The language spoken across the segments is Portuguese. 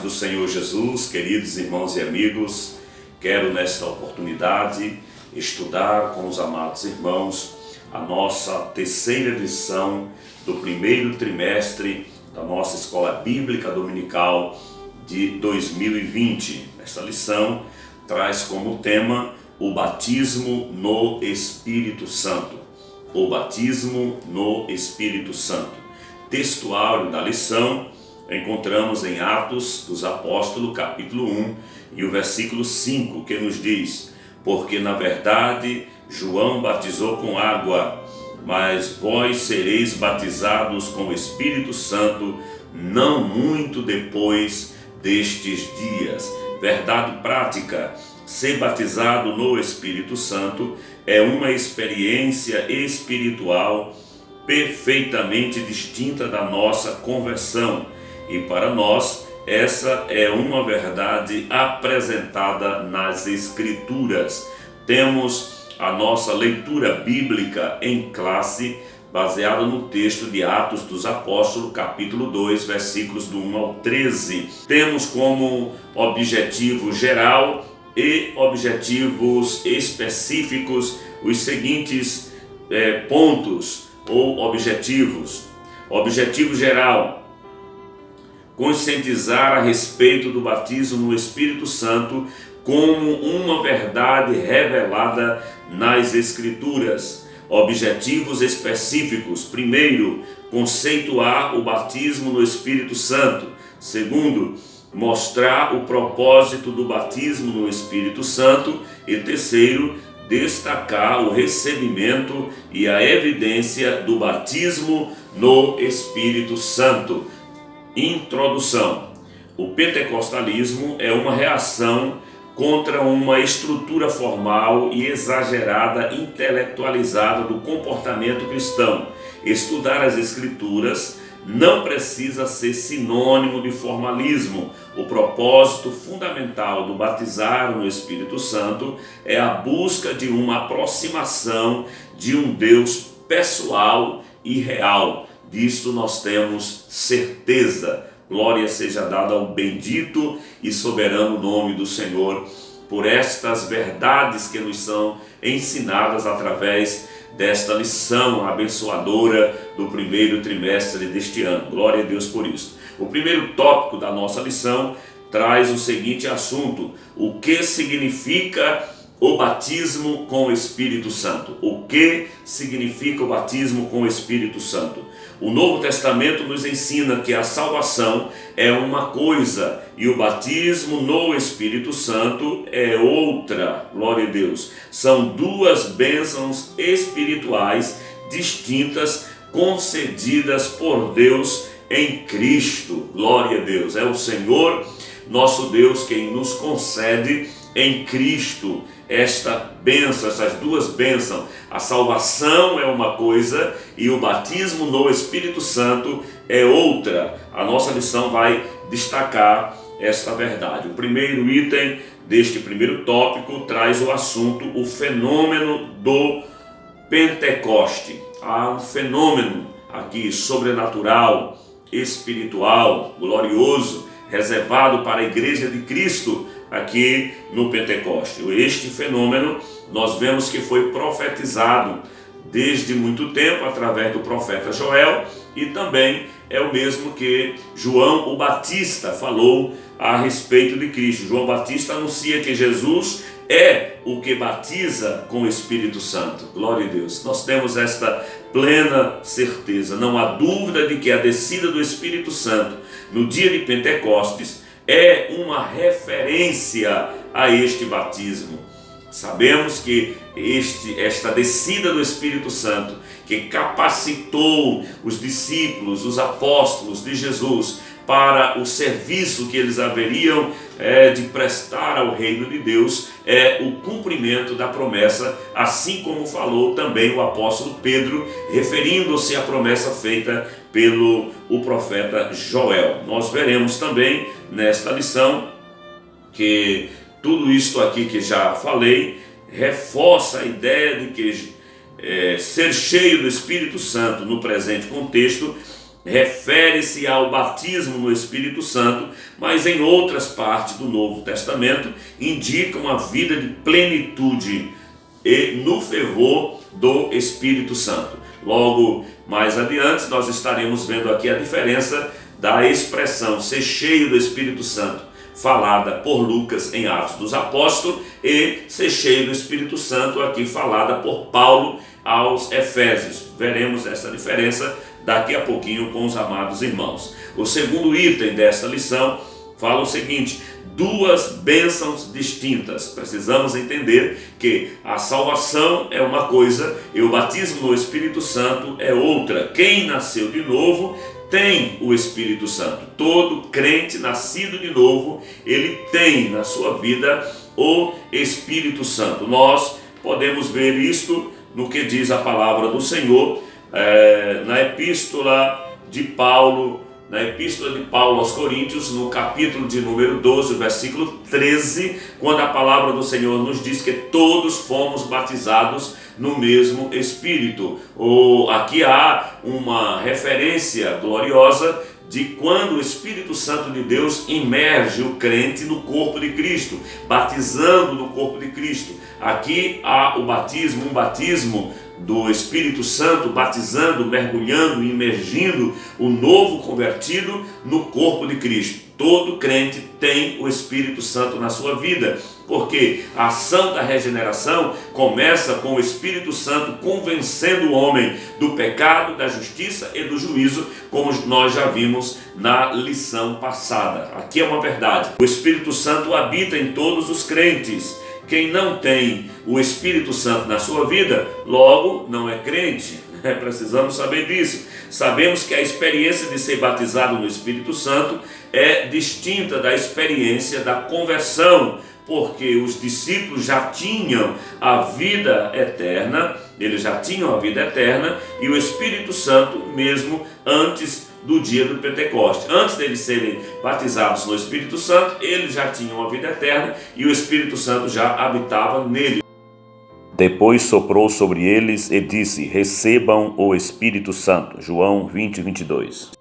do Senhor Jesus, queridos irmãos e amigos, quero nesta oportunidade estudar com os amados irmãos a nossa terceira lição do primeiro trimestre da nossa Escola Bíblica Dominical de 2020. Esta lição traz como tema o batismo no Espírito Santo. O batismo no Espírito Santo. Texto áureo da lição encontramos em Atos dos Apóstolos, capítulo 1, e o versículo 5, que nos diz: porque na verdade João batizou com água, mas vós sereis batizados com o Espírito Santo não muito depois destes dias. Verdade prática: ser batizado no Espírito Santo é uma experiência espiritual perfeitamente distinta da nossa conversão. E para nós, essa é uma verdade apresentada nas Escrituras. Temos a nossa leitura bíblica em classe, baseada no texto de Atos dos Apóstolos, capítulo 2, versículos do 1 ao 13. Temos como objetivo geral e objetivos específicos os seguintes pontos ou objetivos. Objetivo geral: conscientizar a respeito do batismo no Espírito Santo como uma verdade revelada nas Escrituras. Objetivos específicos: primeiro, conceituar o batismo no Espírito Santo. Segundo, mostrar o propósito do batismo no Espírito Santo. E terceiro, destacar o recebimento e a evidência do batismo no Espírito Santo. Introdução: o pentecostalismo é uma reação contra uma estrutura formal e exagerada, intelectualizada do comportamento cristão. Estudar as Escrituras não precisa ser sinônimo de formalismo. O propósito fundamental do batizar no Espírito Santo é a busca de uma aproximação de um Deus pessoal e real. Disso nós temos certeza. Glória seja dada ao bendito e soberano nome do Senhor por estas verdades que nos são ensinadas através desta lição abençoadora do primeiro trimestre deste ano. Glória a Deus por isso. O primeiro tópico da nossa lição traz o seguinte assunto: o que significa o batismo com o Espírito Santo? O que significa o batismo com o Espírito Santo? O Novo Testamento nos ensina que a salvação é uma coisa e o batismo no Espírito Santo é outra. Glória a Deus. São duas bênçãos espirituais distintas concedidas por Deus em Cristo. Glória a Deus. É o Senhor nosso Deus quem nos concede em Cristo esta bênção, essas duas bênçãos. A salvação é uma coisa e o batismo no Espírito Santo é outra. A nossa lição vai destacar esta verdade. O primeiro item deste primeiro tópico traz o assunto, o fenômeno do Pentecoste. Há um fenômeno aqui sobrenatural, espiritual, glorioso, reservado para a Igreja de Cristo aqui no Pentecoste. Este fenômeno nós vemos que foi profetizado desde muito tempo através do profeta Joel, e também é o mesmo que João o Batista falou a respeito de Cristo. João Batista anuncia que Jesus é o que batiza com o Espírito Santo. Glória a Deus. Nós temos esta plena certeza, não há dúvida de que a descida do Espírito Santo no dia de Pentecostes é uma referência a este batismo. Sabemos que esta descida do Espírito Santo, que capacitou os discípulos, os apóstolos de Jesus para o serviço que eles haveriam de prestar ao reino de Deus, é o cumprimento da promessa, assim como falou também o apóstolo Pedro, referindo-se à promessa feita pelo profeta Joel. Nós veremos também nesta lição que tudo isto aqui que já falei reforça a ideia de que ser cheio do Espírito Santo no presente contexto refere-se ao batismo no Espírito Santo, mas em outras partes do Novo Testamento indica uma vida de plenitude e no fervor do Espírito Santo. Logo mais adiante nós estaremos vendo aqui a diferença da expressão ser cheio do Espírito Santo, falada por Lucas em Atos dos Apóstolos, e ser cheio do Espírito Santo aqui falada por Paulo aos Efésios. Veremos essa diferença daqui a pouquinho com os amados irmãos. O segundo item desta lição fala o seguinte: duas bênçãos distintas. Precisamos entender que a salvação é uma coisa e o batismo no Espírito Santo é outra. Quem nasceu de novo tem o Espírito Santo. Todo crente nascido de novo, ele tem na sua vida o Espírito Santo. Nós podemos ver isto no que diz a palavra do Senhor na epístola de Paulo aos Coríntios, no capítulo de número 12, versículo 13, quando a palavra do Senhor nos diz que todos fomos batizados no mesmo Espírito. Aqui há uma referência gloriosa de quando o Espírito Santo de Deus imerge o crente no corpo de Cristo, batizando no corpo de Cristo. Aqui há um batismo do Espírito Santo, batizando, mergulhando, imergindo o novo convertido no corpo de Cristo. Todo crente tem o Espírito Santo na sua vida, porque a ação da regeneração começa com o Espírito Santo convencendo o homem do pecado, da justiça e do juízo, como nós já vimos na lição passada. Aqui é uma verdade: o Espírito Santo habita em todos os crentes. Quem não tem o Espírito Santo na sua vida, logo não é crente. Precisamos saber disso. Sabemos que a experiência de ser batizado no Espírito Santo é distinta da experiência da conversão, porque os discípulos já tinham a vida eterna, e o Espírito Santo mesmo antes do dia do Pentecoste. Antes deles serem batizados no Espírito Santo, eles já tinham a vida eterna e o Espírito Santo já habitava nele. Depois soprou sobre eles e disse: recebam o Espírito Santo. João 20, 22.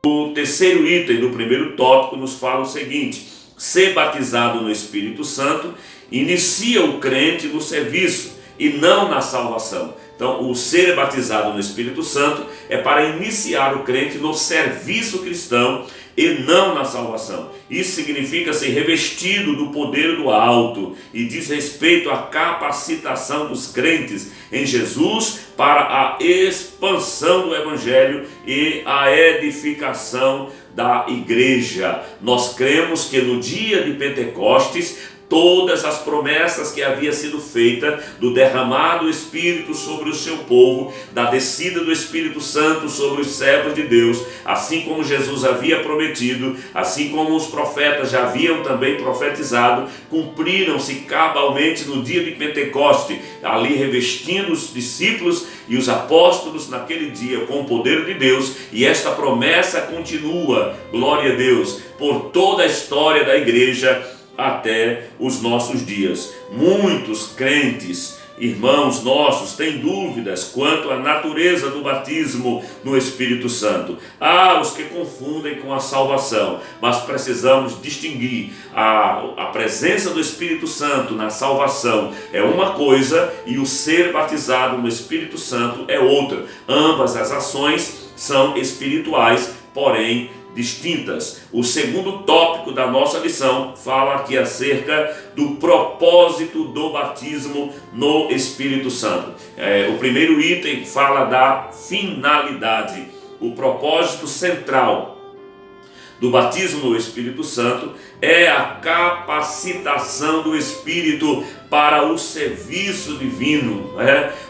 O terceiro item do primeiro tópico nos fala o seguinte: ser batizado no Espírito Santo inicia o crente no serviço e não na salvação. Então, o ser batizado no Espírito Santo é para iniciar o crente no serviço cristão e não na salvação. Isso significa ser revestido do poder do alto e diz respeito à capacitação dos crentes em Jesus para a expansão do Evangelho e a edificação da igreja. Nós cremos que no dia de Pentecostes, todas as promessas que havia sido feita do derramado Espírito sobre o seu povo, da descida do Espírito Santo sobre os servos de Deus, assim como Jesus havia prometido, assim como os profetas já haviam também profetizado, cumpriram-se cabalmente no dia de Pentecoste, ali revestindo os discípulos e os apóstolos naquele dia com o poder de Deus, e esta promessa continua, glória a Deus, por toda a história da igreja até os nossos dias. Muitos crentes, irmãos nossos, têm dúvidas quanto à natureza do batismo no Espírito Santo. Há os que confundem com a salvação, mas precisamos distinguir a presença do Espírito Santo na salvação é uma coisa e o ser batizado no Espírito Santo é outra. Ambas as ações são espirituais, porém distintas. O segundo tópico da nossa lição fala aqui acerca do propósito do batismo no Espírito Santo. O primeiro item fala da finalidade. O propósito central do batismo no Espírito Santo é a capacitação do Espírito para o serviço divino.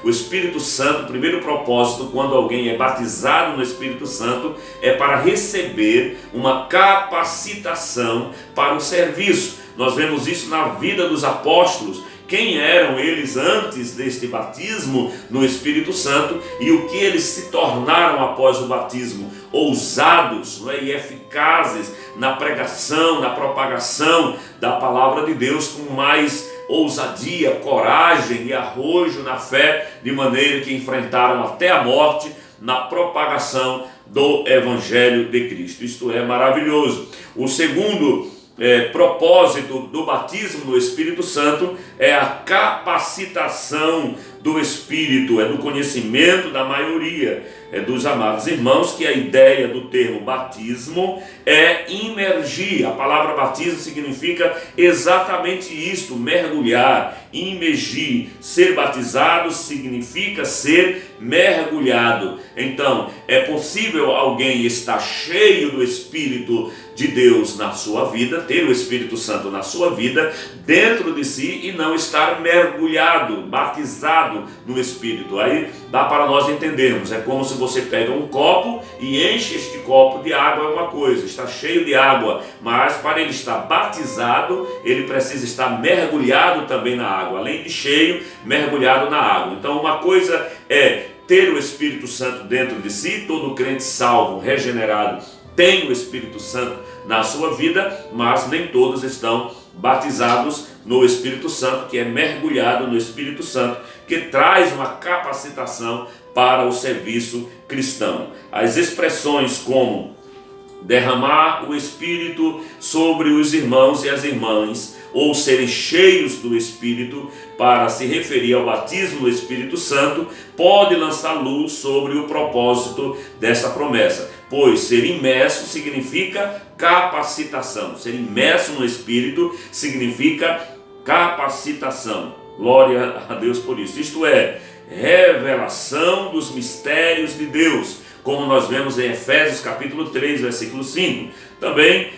O Espírito Santo, o primeiro propósito quando alguém é batizado no Espírito Santo é para receber uma capacitação para o serviço. Nós vemos isso na vida dos apóstolos. Quem eram eles antes deste batismo no Espírito Santo e o que eles se tornaram após o batismo? Ousados, e eficazes na pregação, na propagação da palavra de Deus com mais ousadia, coragem e arrojo na fé, de maneira que enfrentaram até a morte na propagação do Evangelho de Cristo. Isto é maravilhoso. O segundo propósito do batismo no Espírito Santo é a capacitação do Espírito, é do conhecimento da maioria dos amados irmãos, que a ideia do termo batismo é imergir. A palavra batismo significa exatamente isto, mergulhar, imergir. Ser batizado significa ser mergulhado. Então, é possível alguém estar cheio do Espírito de Deus na sua vida, ter o Espírito Santo na sua vida, dentro de si, e não estar mergulhado, batizado no Espírito. Aí dá para nós entendermos, é como se você pega um copo e enche este copo de água, é uma coisa, está cheio de água, mas para ele estar batizado, ele precisa estar mergulhado também na água, além de cheio, mergulhado na água. Então uma coisa é ter o Espírito Santo dentro de si, todo crente salvo, regenerado, tem o Espírito Santo na sua vida, mas nem todos estão batizados no Espírito Santo, que é mergulhado no Espírito Santo, que traz uma capacitação para o serviço cristão. As expressões como derramar o Espírito sobre os irmãos e as irmãs, ou serem cheios do Espírito, para se referir ao batismo do Espírito Santo, pode lançar luz sobre o propósito dessa promessa, pois ser imerso significa capacitação. Ser imerso no Espírito significa capacitação. Glória a Deus por isso. Isto é, revelação dos mistérios de Deus, como nós vemos em Efésios capítulo 3, versículo 5. Também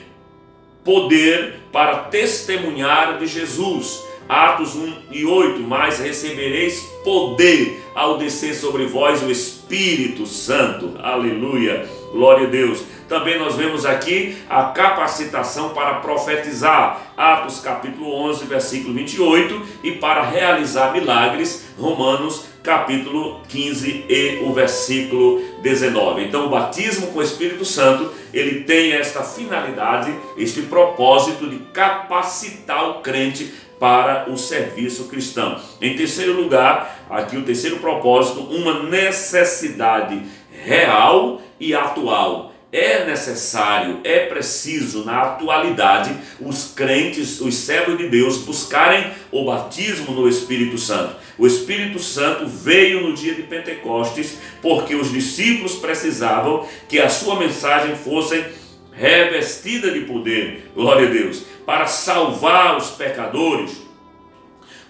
poder para testemunhar de Jesus. Atos 1:8, mas recebereis poder ao descer sobre vós o Espírito Santo. Aleluia, glória a Deus. Também nós vemos aqui a capacitação para profetizar. Atos capítulo 11, versículo 28, e para realizar milagres. Romanos capítulo 15 e o versículo 19. Então o batismo com o Espírito Santo, ele tem esta finalidade, este propósito de capacitar o crente para o serviço cristão. Em terceiro lugar, aqui o terceiro propósito, uma necessidade real e atual. É necessário, é preciso na atualidade os crentes, os servos de Deus buscarem o batismo no Espírito Santo. O Espírito Santo veio no dia de Pentecostes porque os discípulos precisavam que a sua mensagem fosse revestida de poder, glória a Deus, para salvar os pecadores.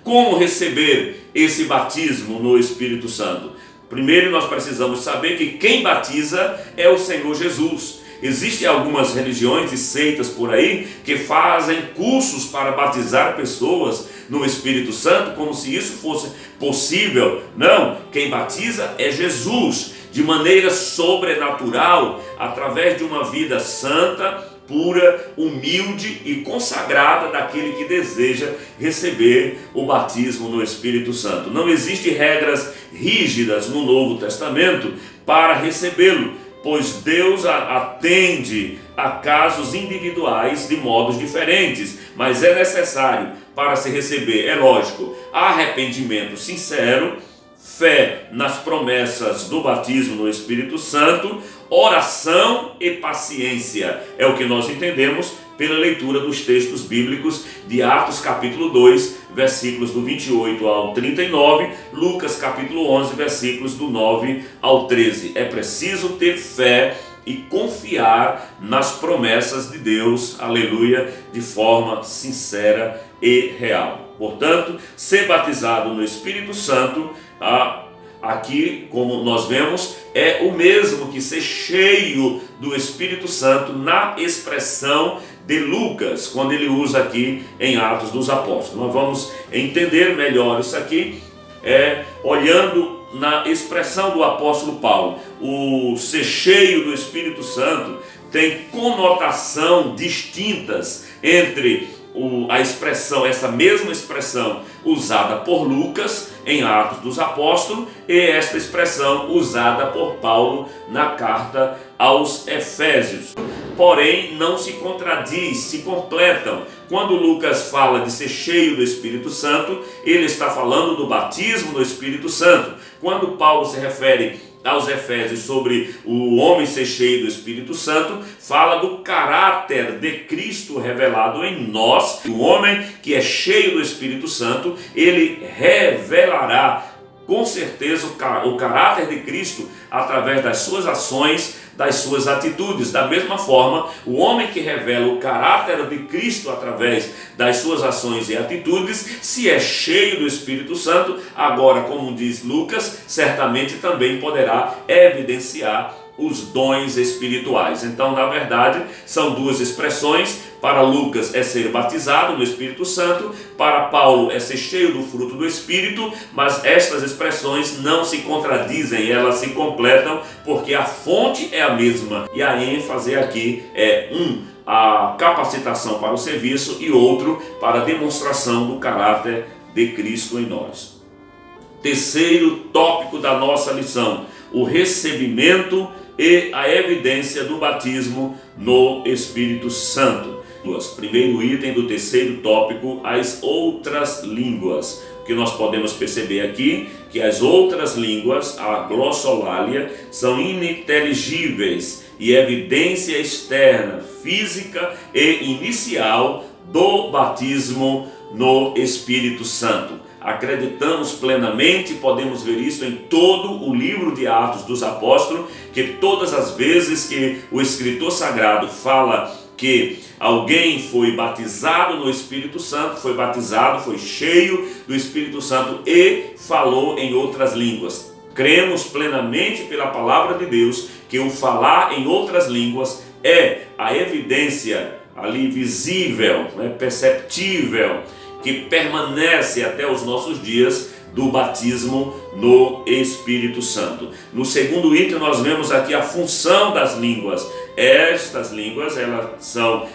Como receber esse batismo no Espírito Santo? Primeiro nós precisamos saber que quem batiza é o Senhor Jesus. Existem algumas religiões e seitas por aí que fazem cursos para batizar pessoas no Espírito Santo, como se isso fosse possível. Não, quem batiza é Jesus, de maneira sobrenatural, através de uma vida santa, pura, humilde e consagrada daquele que deseja receber o batismo no Espírito Santo. Não existem regras rígidas no Novo Testamento para recebê-lo, pois Deus atende a casos individuais de modos diferentes, mas é necessário para se receber, é lógico, arrependimento sincero, fé nas promessas do batismo no Espírito Santo, oração e paciência. É o que nós entendemos pela leitura dos textos bíblicos de Atos capítulo 2, versículos do 28 ao 39, Lucas capítulo 11, versículos do 9 ao 13. É preciso ter fé e confiar nas promessas de Deus, aleluia, de forma sincera e real. Portanto, ser batizado no Espírito Santo, aqui, como nós vemos, é o mesmo que ser cheio do Espírito Santo na expressão de Lucas, quando ele usa aqui em Atos dos Apóstolos. Nós vamos entender melhor isso aqui, olhando na expressão do apóstolo Paulo. O ser cheio do Espírito Santo tem conotação distintas entre a expressão, essa mesma expressão usada por Lucas em Atos dos Apóstolos e esta expressão usada por Paulo na carta aos Efésios. Porém, não se contradiz, se completam. Quando Lucas fala de ser cheio do Espírito Santo, ele está falando do batismo do Espírito Santo. Quando Paulo se refere aos Efésios sobre o homem ser cheio do Espírito Santo, fala do caráter de Cristo revelado em nós. O homem que é cheio do Espírito Santo, ele revelará com certeza o caráter de Cristo através das suas ações, das suas atitudes. Da mesma forma, o homem que revela o caráter de Cristo através das suas ações e atitudes, se é cheio do Espírito Santo, agora, como diz Lucas, certamente também poderá evidenciar os dons espirituais. Então, na verdade, são duas expressões. Para Lucas é ser batizado no Espírito Santo, para Paulo é ser cheio do fruto do Espírito, mas estas expressões não se contradizem, elas se completam, porque a fonte é a mesma. E a ênfase aqui é a capacitação para o serviço e outro para a demonstração do caráter de Cristo em nós. Terceiro tópico da nossa lição: o recebimento e a evidência do batismo no Espírito Santo. Primeiro item do terceiro tópico, as outras línguas. O que nós podemos perceber aqui, que as outras línguas, a glossolalia, são ininteligíveis e evidência externa, física e inicial do batismo no Espírito Santo. Acreditamos plenamente, podemos ver isso em todo o livro de Atos dos Apóstolos, que todas as vezes que o escritor sagrado fala que alguém foi batizado no Espírito Santo, foi batizado, foi cheio do Espírito Santo e falou em outras línguas. Cremos plenamente pela palavra de Deus que o falar em outras línguas é a evidência ali visível, perceptível, que permanece até os nossos dias do batismo no Espírito Santo. No segundo item nós vemos aqui a função das línguas. Estas línguas,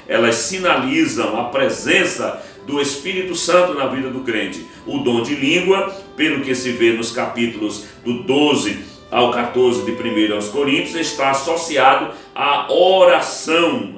elas sinalizam a presença do Espírito Santo na vida do crente. O dom de língua, pelo que se vê nos capítulos do 12 ao 14 de 1 aos Coríntios, está associado à oração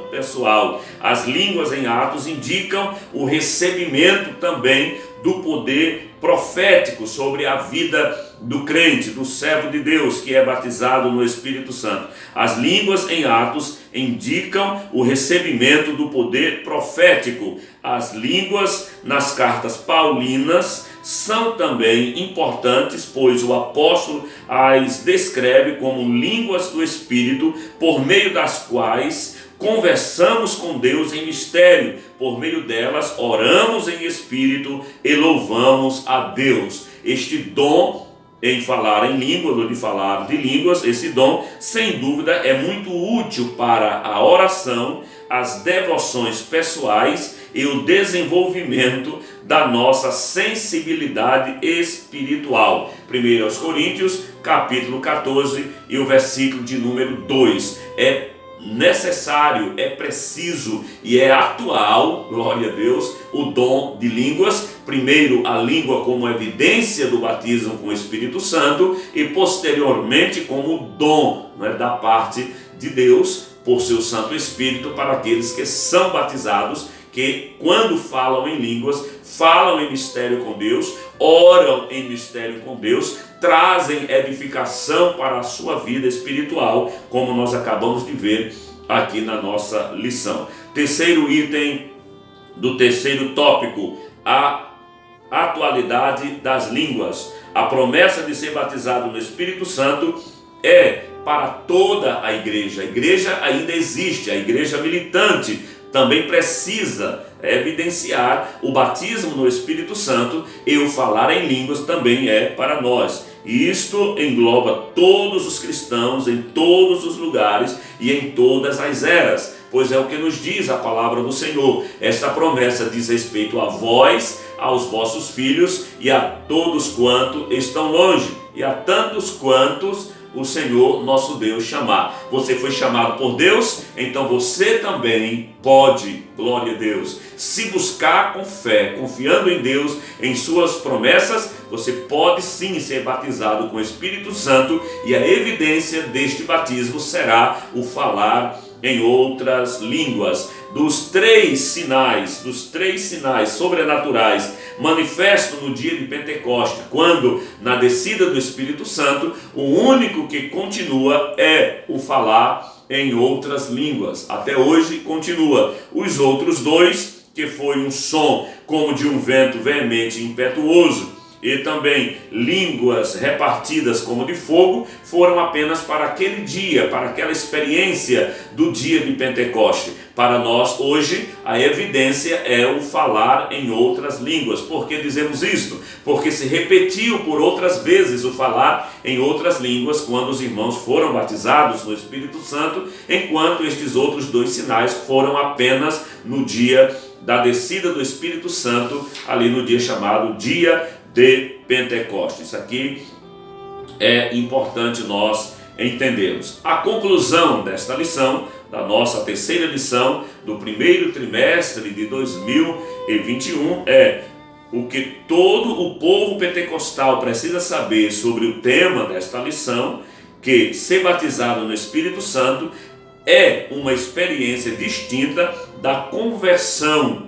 pessoal. As línguas em Atos indicam o recebimento também do poder profético sobre a vida do crente, do servo de Deus que é batizado no Espírito Santo. As línguas em Atos indicam o recebimento do poder profético. As línguas nas cartas paulinas são também importantes, pois o apóstolo as descreve como línguas do Espírito, por meio das quais conversamos com Deus em mistério. Por meio delas oramos em espírito e louvamos a Deus. Este dom em falar em línguas, ou de falar de línguas, esse dom, sem dúvida, é muito útil para a oração, as devoções pessoais e o desenvolvimento da nossa sensibilidade espiritual. 1 aos Coríntios, capítulo 14 e o versículo de número 2. É necessário, é preciso e é atual, glória a Deus, o dom de línguas. Primeiro a língua como evidência do batismo com o Espírito Santo e posteriormente como dom, da parte de Deus por seu Santo Espírito para aqueles que são batizados, que quando falam em línguas, falam em mistério com Deus, oram em mistério com Deus, trazem edificação para a sua vida espiritual, como nós acabamos de ver aqui na nossa lição. Terceiro item do terceiro tópico, a atualidade das línguas. A promessa de ser batizado no Espírito Santo é para toda a igreja. A igreja ainda existe, a igreja militante também precisa evidenciar o batismo no Espírito Santo, e o falar em línguas também é para nós. E isto engloba todos os cristãos em todos os lugares e em todas as eras, pois é o que nos diz a palavra do Senhor. Esta promessa diz respeito a vós, aos vossos filhos e a todos quanto estão longe, e a tantos quantos o Senhor nosso Deus chamar. Você foi chamado por Deus, então você também pode, glória a Deus, se buscar com fé, confiando em Deus, em suas promessas, você pode sim ser batizado com o Espírito Santo, e a evidência deste batismo será o falar em outras línguas. Dos três sinais sobrenaturais manifestos no dia de Pentecoste, quando na descida do Espírito Santo, o único que continua é o falar em outras línguas. Até hoje continua. Os outros dois, que foi um som como de um vento veemente e impetuoso, e também línguas repartidas como de fogo, foram apenas para aquele dia, para aquela experiência do dia de Pentecoste. Para nós hoje a evidência é o falar em outras línguas. Por que dizemos isto? Porque se repetiu por outras vezes o falar em outras línguas quando os irmãos foram batizados no Espírito Santo, enquanto estes outros dois sinais foram apenas no dia da descida do Espírito Santo, ali no dia chamado dia de Pentecostes. Isso aqui é importante nós entendermos. A conclusão desta lição, da nossa terceira lição do primeiro trimestre de 2021, é o que todo o povo pentecostal precisa saber sobre o tema desta lição, que ser batizado no Espírito Santo é uma experiência distinta da conversão.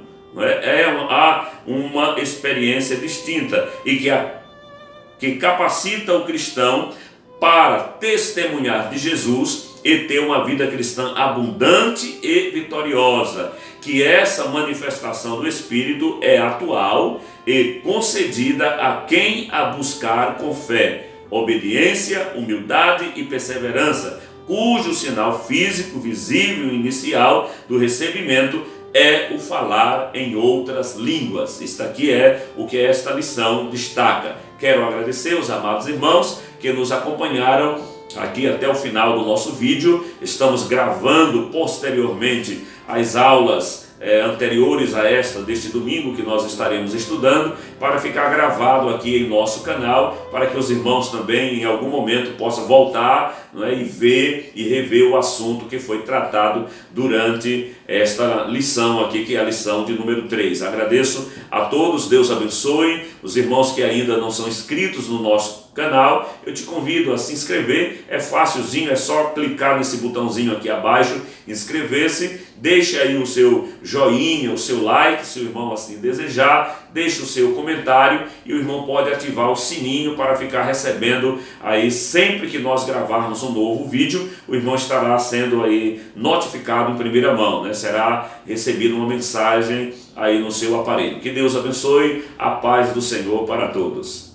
Há uma experiência distinta e que capacita o cristão para testemunhar de Jesus e ter uma vida cristã abundante e vitoriosa. Que essa manifestação do Espírito é atual e concedida a quem a buscar com fé, obediência, humildade e perseverança, cujo sinal físico, visível e inicial do recebimento é o falar em outras línguas. Isto aqui é o que esta lição destaca. Quero agradecer os amados irmãos que nos acompanharam aqui até o final do nosso vídeo. Estamos gravando posteriormente as aulas anteriores a esta deste domingo que nós estaremos estudando, para ficar gravado aqui em nosso canal, para que os irmãos também em algum momento possam voltar, e ver e rever o assunto que foi tratado durante esta lição aqui, que é a lição de número 3. Agradeço a todos, Deus abençoe. Os irmãos que ainda não são inscritos no nosso canal, eu te convido a se inscrever. É facilzinho, é só clicar nesse botãozinho aqui abaixo, inscrever-se, deixe aí o seu joinha, o seu like, se o irmão assim desejar, deixe o seu comentário e o irmão pode ativar o sininho para ficar recebendo aí sempre que nós gravarmos um novo vídeo, o irmão estará sendo aí notificado em primeira mão, será recebido uma mensagem aí no seu aparelho. Que Deus abençoe, a paz do Senhor para todos.